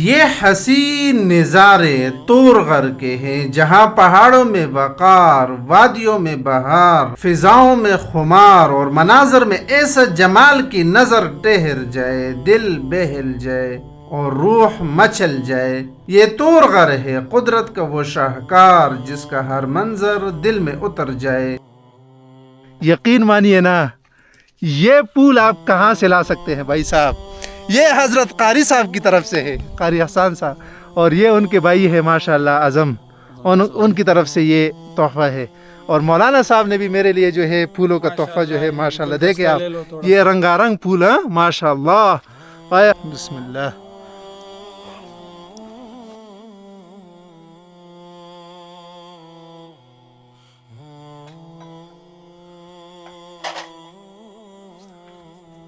یہ حسین نظارے طور غر کے ہیں جہاں پہاڑوں میں وقار، وادیوں میں بہار، فضاؤں میں خمار اور مناظر میں ایسا جمال کی نظر ٹہر جائے، دل بہل جائے اور روح مچل جائے۔ یہ طور غر ہے قدرت کا وہ شاہکار جس کا ہر منظر دل میں اتر جائے۔ یقین مانیے نا، یہ پھول آپ کہاں سے لا سکتے ہیں بھائی صاحب؟ یہ حضرت قاری صاحب کی طرف سے ہے، قاری احسان صاحب، اور یہ ان کے بھائی ہے ماشاءاللہ اعظم، ان کی طرف سے یہ تحفہ ہے۔ اور مولانا صاحب نے بھی میرے لیے جو ہے پھولوں کا تحفہ جو ہے ماشاءاللہ، دیکھیں آپ یہ رنگا رنگ پھول ہیں ماشاءاللہ۔ بسم اللہ۔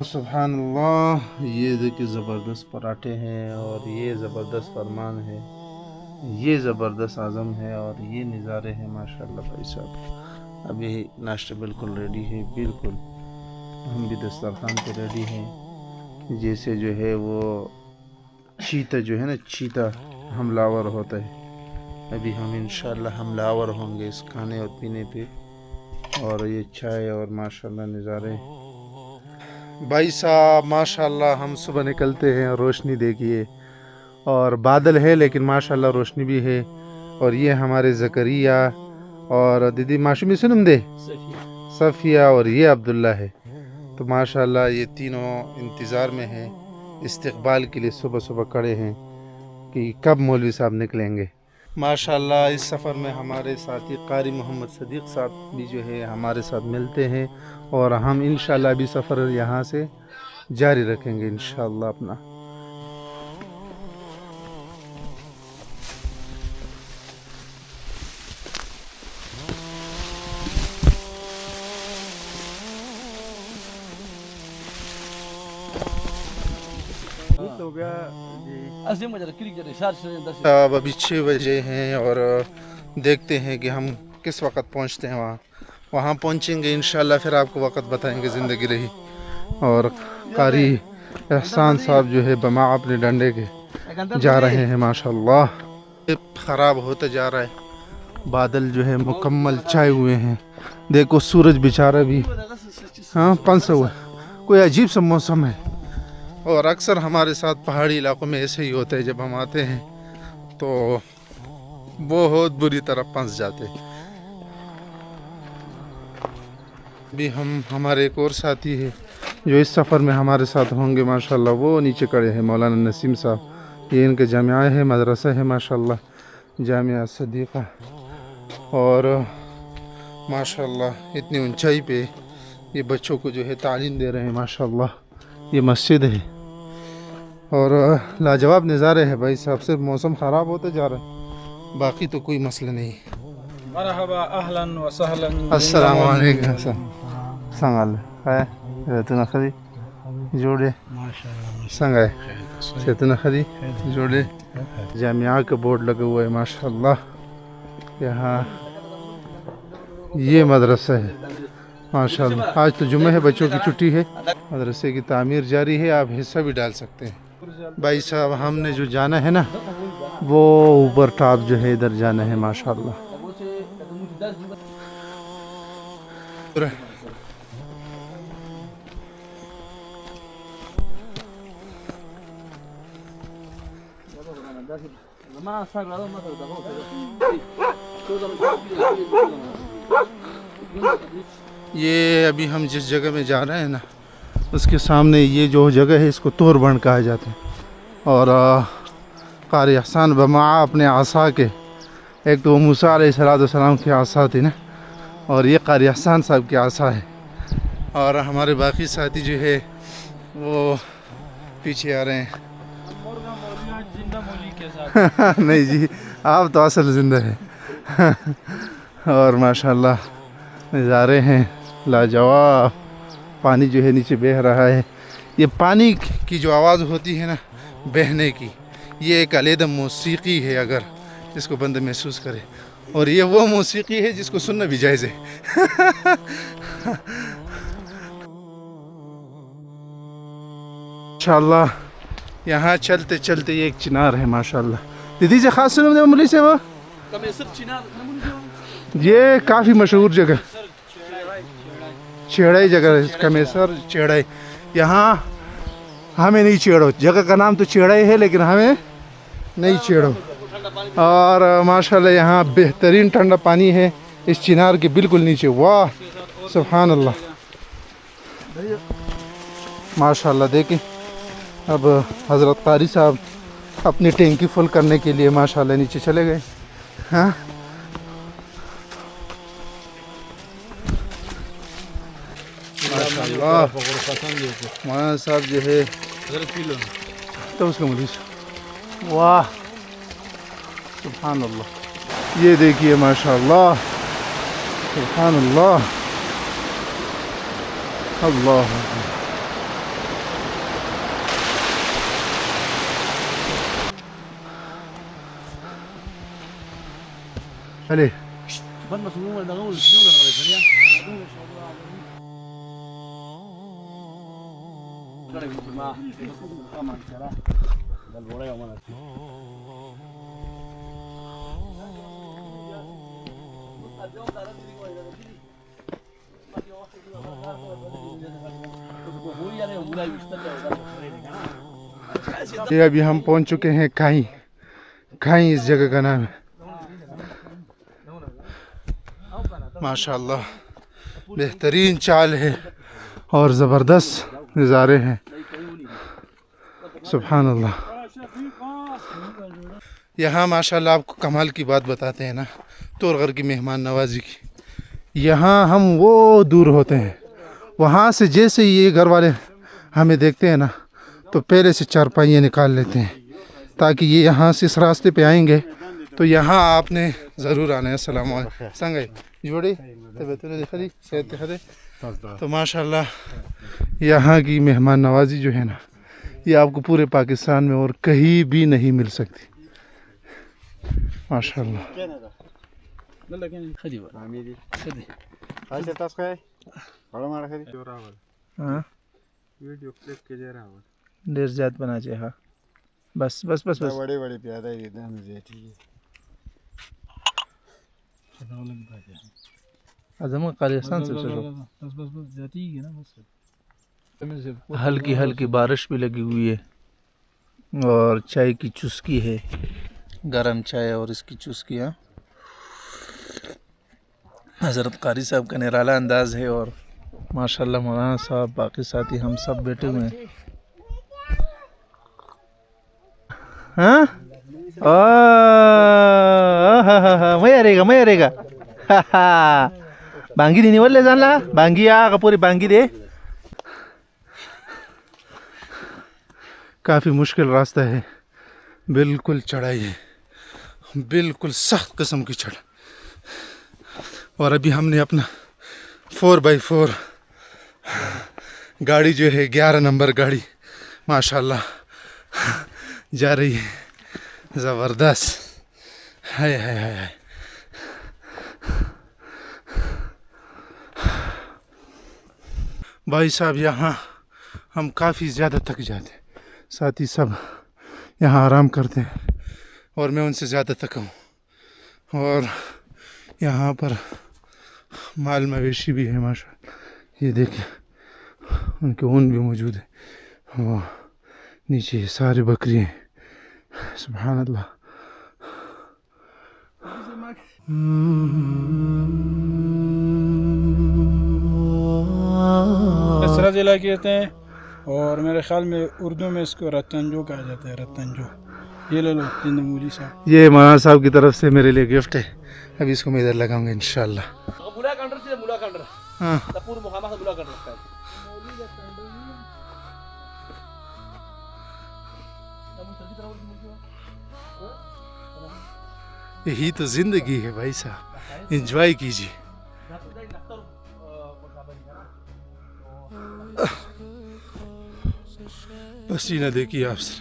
سبحان اللہ، یہ دیکھیں زبردست پراٹھے ہیں اور یہ زبردست فرمان ہے، یہ زبردست اعظم ہے اور یہ نظارے ہیں ماشاءاللہ بھائی صاحب۔ ابھی ناشتہ بالکل ریڈی ہے، بالکل ہم بھی دسترخوان پہ ریڈی ہیں، جیسے جو ہے وہ چیتا جو ہے نا، چیتا حملہ آور ہوتا ہے، ابھی ہم انشاءاللہ حملہ آور ہوں گے اس کھانے اور پینے پہ۔ اور یہ چائے اور ماشاءاللہ نظارے بھائی صاحب ماشاءاللہ۔ ہم صبح نکلتے ہیں اور روشنی دیکھیے، اور بادل ہے لیکن ماشاءاللہ روشنی بھی ہے۔ اور یہ ہمارے زکریا اور دیدی معصومی سنم دے صفیہ اور یہ عبداللہ ہے، تو ماشاءاللہ یہ تینوں انتظار میں ہیں، استقبال کے لیے صبح صبح کھڑے ہیں کہ کب مولوی صاحب نکلیں گے۔ ماشاءاللہ اس سفر میں ہمارے ساتھی قاری محمد صدیق صاحب بھی جو ہے ہمارے ساتھ ملتے ہیں، اور ہم انشاءاللہ بھی سفر یہاں سے جاری رکھیں گے انشاءاللہ اپنا۔ اب ابھی 6 بجے ہیں اور دیکھتے ہیں کہ ہم کس وقت پہنچتے ہیں وہاں پہنچیں گے انشاءاللہ، پھر آپ کو وقت بتائیں گے زندگی رہی۔ اور قاری احسان صاحب جو ہے بما اپنے ڈنڈے کے جا رہے ہیں ماشاءاللہ۔ خراب ہوتا جا رہا ہے، بادل جو ہے مکمل چھائے ہوئے ہیں، دیکھو سورج بیچارہ بھی پنسا ہوا ہے، کوئی عجیب سا موسم ہے۔ اور اکثر ہمارے ساتھ پہاڑی علاقوں میں ایسے ہی ہوتا ہے، جب ہم آتے ہیں تو بہت بری طرح پھنس جاتے ہیں۔ ابھی ہمارے ایک اور ساتھی ہے جو اس سفر میں ہمارے ساتھ ہوں گے ماشاءاللہ، وہ نیچے کھڑے ہیں، مولانا نسیم صاحب، یہ ان کے جامعہ ہے، مدرسہ ہے ماشاءاللہ، جامعہ صدیقہ، اور ماشاءاللہ اتنی اونچائی پہ یہ بچوں کو جو ہے تعلیم دے رہے ہیں ماشاءاللہ۔ یہ مسجد ہے اور لاجواب نظارے ہیں بھائی صاحب، صرف موسم خراب ہوتا جا رہا ہے، باقی تو کوئی مسئلہ نہیں۔ مرحبا، اهلا وسهلا، السلام علیکم۔ سنگال ہے رتنا خدی جوڑے سنگائے رتنا خدی جوڑے، جامعہ کا بورڈ لگا ہوا ہے ماشاءاللہ یہاں، یہ مدرسہ ہے ماشاءاللہ۔ آج تو جمعہ ہے، بچوں کی چھٹی ہے، مدرسے کی تعمیر جاری ہے، آپ حصہ بھی ڈال سکتے ہیں بھائی صاحب۔ ہم نے جو جانا ہے نا وہ اوپر ٹاپ جو ہے ادھر جانا ہے ماشاءاللہ۔ یہ ابھی ہم جس جگہ میں جا رہے ہیں نا، اس کے سامنے یہ جو جگہ ہے اس کو طور بند کہا جاتا ہے، اور قاری احسان بما اپنے عصا کے، ایک تو موسیٰ علیہ السلام کی عصا تھی نا، اور یہ قاری احسان صاحب کی عصا ہے، اور ہمارے باقی ساتھی جو ہے وہ پیچھے آ رہے ہیں۔ نہیں جی، آپ تو اصل زندہ ہے۔ اور ماشاءاللہ نظارے ہیں لاجواب، پانی جو ہے نیچے بہہ رہا ہے، یہ پانی کی جو آواز ہوتی ہے نا بہنے کی، یہ ایک علیحدہ موسیقی ہے اگر اس کو بندہ محسوس کرے۔ اور یہ وہ موسیقی ہے جس کو سننا بھی جائز ہے. ماشاءاللہ یہاں چلتے چلتے یہ ایک چنار ہے ماشاءاللہ. دیدی سے خاص سنو دے ملی سے وہ یہ کافی مشہور جگہ چیڑائی جگہ ہے. کمیسر چیڑائی. یہاں ہمیں نہیں چھیڑو. جگہ کا نام تو چیڑائی ہے لیکن ہمیں نہیں چھیڑو. اور ماشاءاللہ یہاں بہترین ٹھنڈا پانی ہے اس چنار کے بالکل نیچے. واہ سبحان اللہ ماشاءاللہ. دیکھیں اب حضرت قاری صاحب اپنی ٹینکی فل کرنے کے لیے ماشاءاللہ نیچے چلے گئے. ہاں ماشاءاللہ مولانا صاحب جو ہے تو اس کا مریض. واہ سبحان اللہ. یہ دیکھیے ماشاءاللہ سبحان اللہ. اللہ علی یہ ابھی ہم پہنچ چکے ہیں کھائی. کھائی اس جگہ کا نام ہے. ماشاءاللہ بہترین چال ہے اور زبردست نظارے ہیں. سبحان اللہ. یہاں ماشاءاللہ آپ کو کمال کی بات بتاتے ہیں نا تورغر کی مہمان نوازی کی. یہاں ہم وہ دور ہوتے ہیں وہاں سے جیسے یہ گھر والے ہمیں دیکھتے ہیں نا تو پہلے سے چارپائیاں نکال لیتے ہیں تاکہ یہ یہاں سے اس راستے پہ آئیں گے تو یہاں آپ نے ضرور آنا ہے. السلام علیکم سنگے جوڑی صحت خدے. تو ماشاءاللہ یہاں کی مہمان نوازی جو ہے نا یہ آپ کو پورے پاکستان میں اور کہیں بھی نہیں مل سکتی. ماشاءاللہ دیر زیاد بنا چاہے. ہاں بس بس بس بس بڑے بڑے پیادہ اعظم قالیستان سے ہلکی ہلکی بارش بھی لگی ہوئی ہے اور چائے کی چسکی ہے. گرم چائے اور اس کی چسکیاں. حضرت قاری صاحب کا نرالا انداز ہے اور ماشاءاللہ مولانا صاحب باقی ساتھی ہم سب بیٹھے ہوئے ہیں. ہاں میں ارے گا بانگی دینی والے جان لا بانگی آ پوری بانگی دے. کافی مشکل راستہ ہے. بالکل چڑھائی ہے بالکل سخت قسم کی چڑھ. اور ابھی ہم نے اپنا 4x4 گاڑی جو ہے 11 نمبر گاڑی ماشاءاللہ جا رہی ہے. زبردست. ہائے ہائے ہائے ہائے. بھائی صاحب یہاں ہم کافی زیادہ تھک جاتے ہیں. ساتھی سب یہاں آرام کرتے ہیں اور میں ان سے زیادہ تھکا ہوں. اور یہاں پر مال مویشی بھی ہے ماشاءاللہ. یہ دیکھیں ان کے اون بھی موجود ہے. وہ نیچے سارے بکری ہیں. سبحان اللہ. اسرا ضلع کہتے ہیں اور میرے خیال میں اردو میں اس کو رتنجو کہا جاتا ہے. رتنجو یہ لے لو مولی صاحب. یہ مولانا صاحب کی طرف سے میرے لیے گفٹ ہے. ابھی اس کو میں ادھر لگاؤں گا انشاءاللہ. ہاں یہی تو زندگی ہے بھائی صاحب. انجوائے کیجیے. پسینہ دیکھیے آپ سے.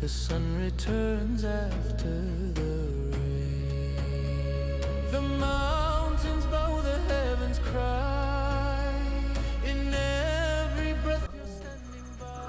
The sun returns after the rain. The mountains bow, the heavens cry. In every breath you're standing by.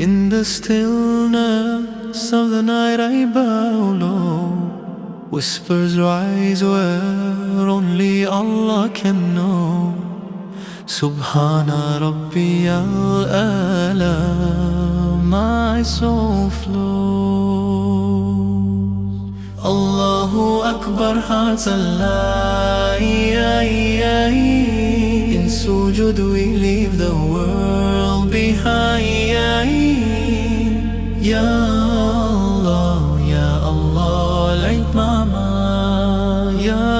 In the stillness of the night I bow low. Whispers rise where only Allah can know. Subhana Rabbi al-Ala, my soul flows. Allahu Akbar, hearts alive. In sujud we leave the world behind. Ya Allah, Ya Allah, like mama.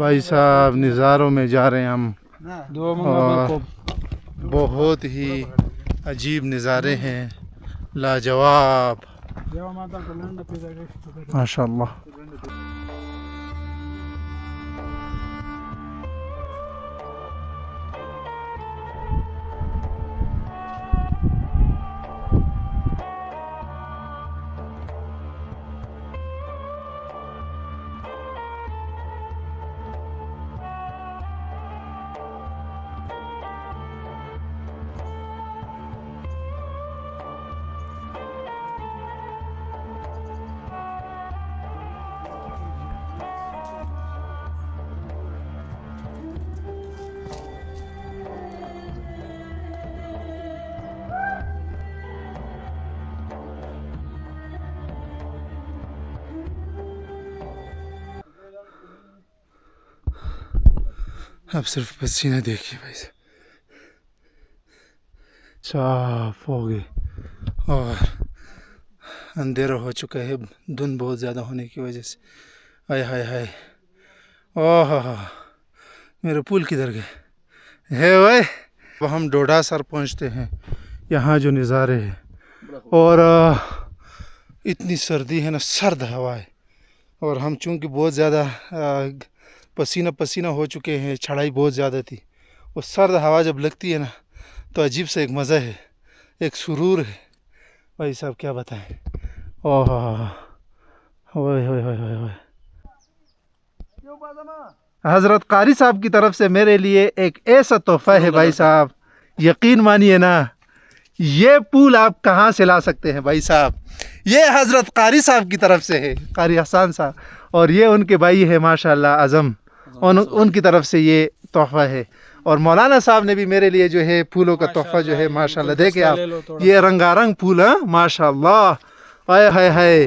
بھائی صاحب نظاروں میں جا رہے ہیں ہم دو اور بہت ہی عجیب نظارے ہیں لاجواب ماشاء اللہ. اب صرف پسینہ دیکھیے بھائی صاحب صاف ہو گئے اور اندھیرا ہو چکا ہے دھند بہت زیادہ ہونے کی وجہ سے. ہائے ہائے ہائے اوہ میرے پول کدھر گئے ہے وے. اب ہم ڈوڈا سر پہنچتے ہیں. یہاں جو نظارے ہیں اور اتنی سردی ہے نا سرد ہوا ہے اور ہم چونکہ بہت زیادہ پسینہ ہو چکے ہیں چڑھائی بہت زیادہ تھی. وہ سرد ہوا جب لگتی ہے نا تو عجیب سے ایک مزہ ہے ایک سرور ہے بھائی صاحب کیا بتائیں. اوہ ہوئے ہوئے ہوئے ہوئے ہوئے. حضرت قاری صاحب کی طرف سے میرے لیے ایک ایسا تحفہ ہے بھائی صاحب یقین مانیے نا یہ پول آپ کہاں سے لا سکتے ہیں بھائی صاحب. یہ حضرت قاری صاحب کی طرف سے ہے قاری حسان صاحب اور یہ ان کے بھائی ہے ماشاءاللہ اعظم ان کی طرف سے یہ تحفہ ہے. اور مولانا صاحب نے بھی میرے لیے جو ہے پھولوں کا تحفہ جو ہے ماشاءاللہ دیکھیں آپ یہ رنگا رنگ پھول ہیں ماشاءاللہ. ہائے ہائے ہائے.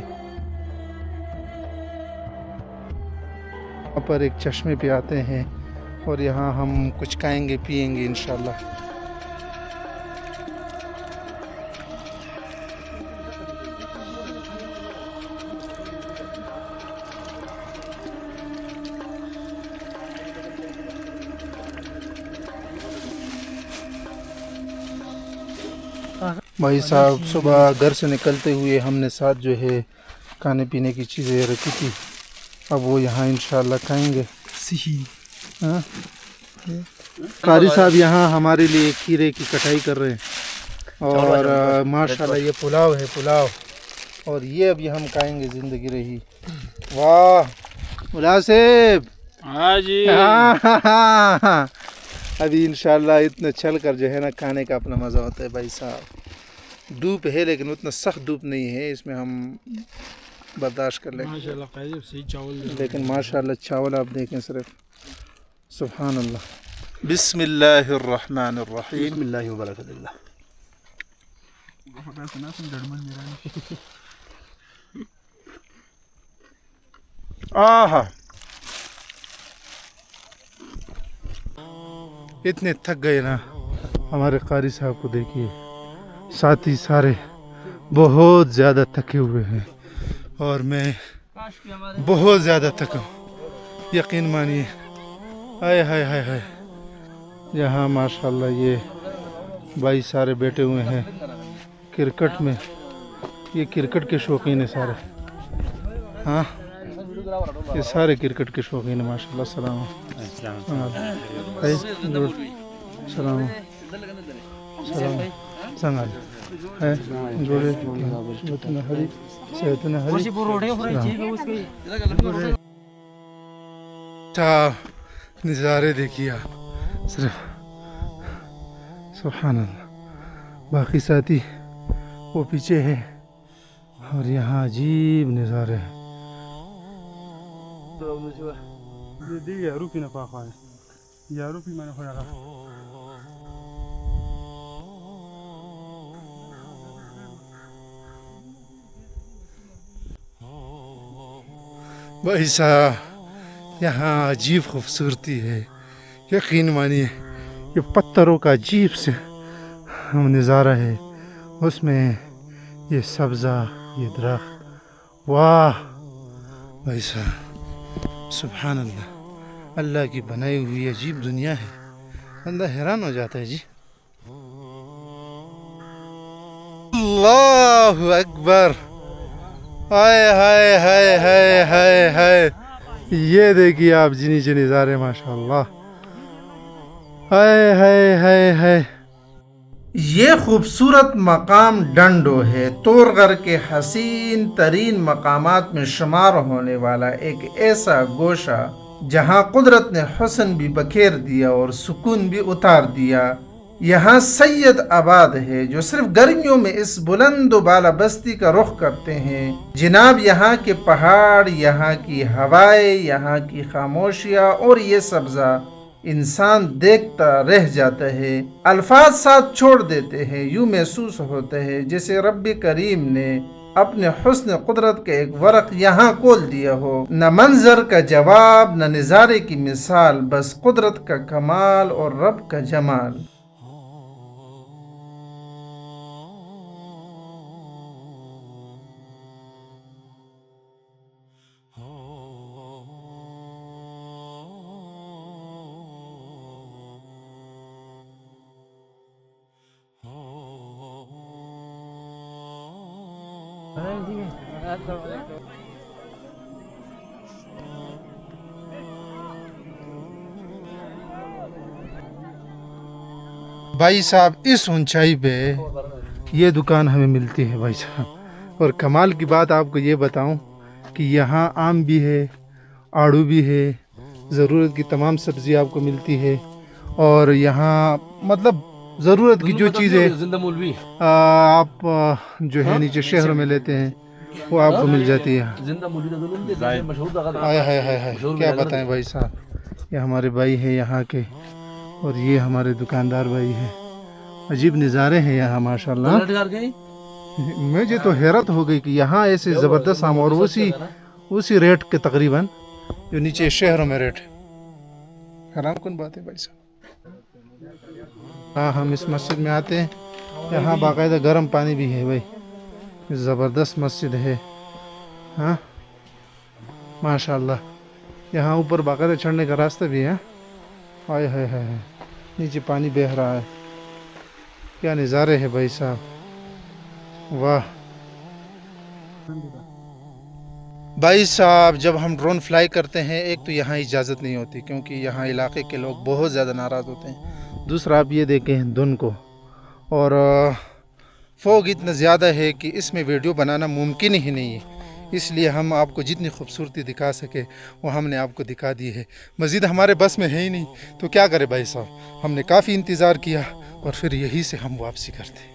یہاں پر ایک چشمے پہ آتے ہیں اور یہاں ہم کچھ کھائیں گے پیئیں گے انشاءاللہ. بھائی صاحب صبح گھر سے نکلتے ہوئے ہم نے ساتھ جو ہے کھانے پینے کی چیزیں رکھی تھی اب وہ یہاں انشاءاللہ کھائیں گے. ہاں قاری صاحب یہاں ہمارے لیے کھیرے کی کٹائی کر رہے ہیں اور ماشاءاللہ یہ پلاؤ ہے پلاؤ اور یہ ابھی ہم کھائیں گے زندگی رہی. واہ ملا صاحب ہاں جی ابھی انشاءاللہ اتنا چل کر جو ہے نا کھانے کا اپنا مزہ ہوتا ہے بھائی صاحب. دھوپ ہے لیکن اتنا سخت دھوپ نہیں ہے اس میں ہم برداشت کر لیں ماشاءاللہ قاری صحیح چاول لیکن ماشاءاللہ چاول آپ دیکھیں صرف سبحان اللہ. بسم اللہ الرحمن الرحیم. بسم اللہ وبرکاتہ اللہ. آہا اتنے تھک گئے نا ہمارے قاری صاحب کو دیکھیے ساتھی سارے بہت زیادہ تھکے ہوئے ہیں اور میں بہت زیادہ تھکا ہوں یقین مانیے. ہائے ہائے ہائے ہائے. یہاں ماشاءاللہ یہ بھائی سارے بیٹھے ہوئے ہیں کرکٹ میں. یہ کرکٹ کے شوقین ہیں سارے. ہاں یہ سارے کرکٹ کے شوقین ہیں ماشاءاللہ. السلام سلام سلام سنگال ہے جوڑے صحتنا ہری صحتنا ہری. اچھا نظارے دیکھیے آپ صرف سبحان اللہ. باقی ساتھی وہ پیچھے ہے اور یہاں عجیب نظارے ہیں. بھائی صاحب یہاں عجیب خوبصورتی ہے یقین مانیے. یہ پتھروں کا عجیب سے نظارہ ہے اس میں یہ سبزہ یہ درخت. واہ بھائی صاحب سبحان اللہ. اللہ کی بنائی ہوئی عجیب دنیا ہے، بندہ حیران ہو جاتا ہے جی۔ اللہ اکبر، ہائے ہائے ہائے ہائے ہائے ہائے، یہ دیکھیے آپ جی نیچے نظارے ماشاء اللہ، ہائے ہائے ہائے ہائے۔ یہ خوبصورت مقام ڈنڈو ہے، تورغر کے حسین ترین مقامات میں شمار ہونے والا ایک ایسا گوشہ جہاں قدرت نے حسن بھی بکھیر دیا اور سکون بھی اتار دیا۔ یہاں سید آباد ہے جو صرف گرمیوں میں اس بلند و بالا بستی کا رخ کرتے ہیں۔ جناب یہاں کے پہاڑ، یہاں کی ہوائیں، یہاں کی خاموشیاں اور یہ سبزہ انسان دیکھتا رہ جاتا ہے، الفاظ ساتھ چھوڑ دیتے ہیں، یوں محسوس ہوتا ہے جیسے رب کریم نے اپنے حسن قدرت کا ایک ورق یہاں کھول دیا ہو۔ نہ منظر کا جواب، نہ نظارے کی مثال، بس قدرت کا کمال اور رب کا جمال۔ بھائی صاحب اس اونچائی پہ یہ دکان ہمیں ملتی ہے بھائی صاحب، اور کمال کی بات آپ کو یہ بتاؤں کہ یہاں آم بھی ہے، آڑو بھی ہے، ضرورت کی تمام سبزی آپ کو ملتی ہے، اور یہاں مطلب ضرورت کی جو چیزیں آپ جو ہے نیچے شہروں میں لیتے ہیں وہ آپ کو مل جاتی ہے۔ ہائے ہائے ہائے ہائے، کیا بتائیں بھائی صاحب، یہ ہمارے بھائی ہیں یہاں کے، اور یہ ہمارے دکاندار بھائی ہیں۔ عجیب نظارے ہیں یہاں ماشاءاللہ، مجھے تو حیرت ہو گئی کہ یہاں ایسے زبردست آم، اور اسی ریٹ کے تقریباً جو نیچے شہروں میں ریٹ ہے۔ حیران کن بات ہے بھائی صاحب۔ ہاں ہم اس مسجد میں آتے ہیں، یہاں باقاعدہ گرم پانی بھی ہے بھائی، زبردست مسجد ہے، ہاں ماشاءاللہ۔ یہاں اوپر باقاعدہ چڑھنے کا راستہ بھی ہے، ہائے ہائے ہائے، نیچے پانی بہہ رہا ہے، کیا نظارے ہیں بھائی صاحب، واہ بھائی صاحب۔ جب ہم ڈرون فلائی کرتے ہیں، ایک تو یہاں اجازت نہیں ہوتی کیونکہ یہاں علاقے کے لوگ بہت زیادہ ناراض ہوتے ہیں، دوسرا آپ یہ دیکھیں دھن کو، اور فوگ اتنا زیادہ ہے کہ اس میں ویڈیو بنانا ممکن ہی نہیں ہے، اس لیے ہم آپ کو جتنی خوبصورتی دکھا سکے وہ ہم نے آپ کو دکھا دی ہے، مزید ہمارے بس میں ہے ہی نہیں، تو کیا کرے بھائی صاحب، ہم نے کافی انتظار کیا اور پھر یہی سے ہم واپسی کرتے ہیں۔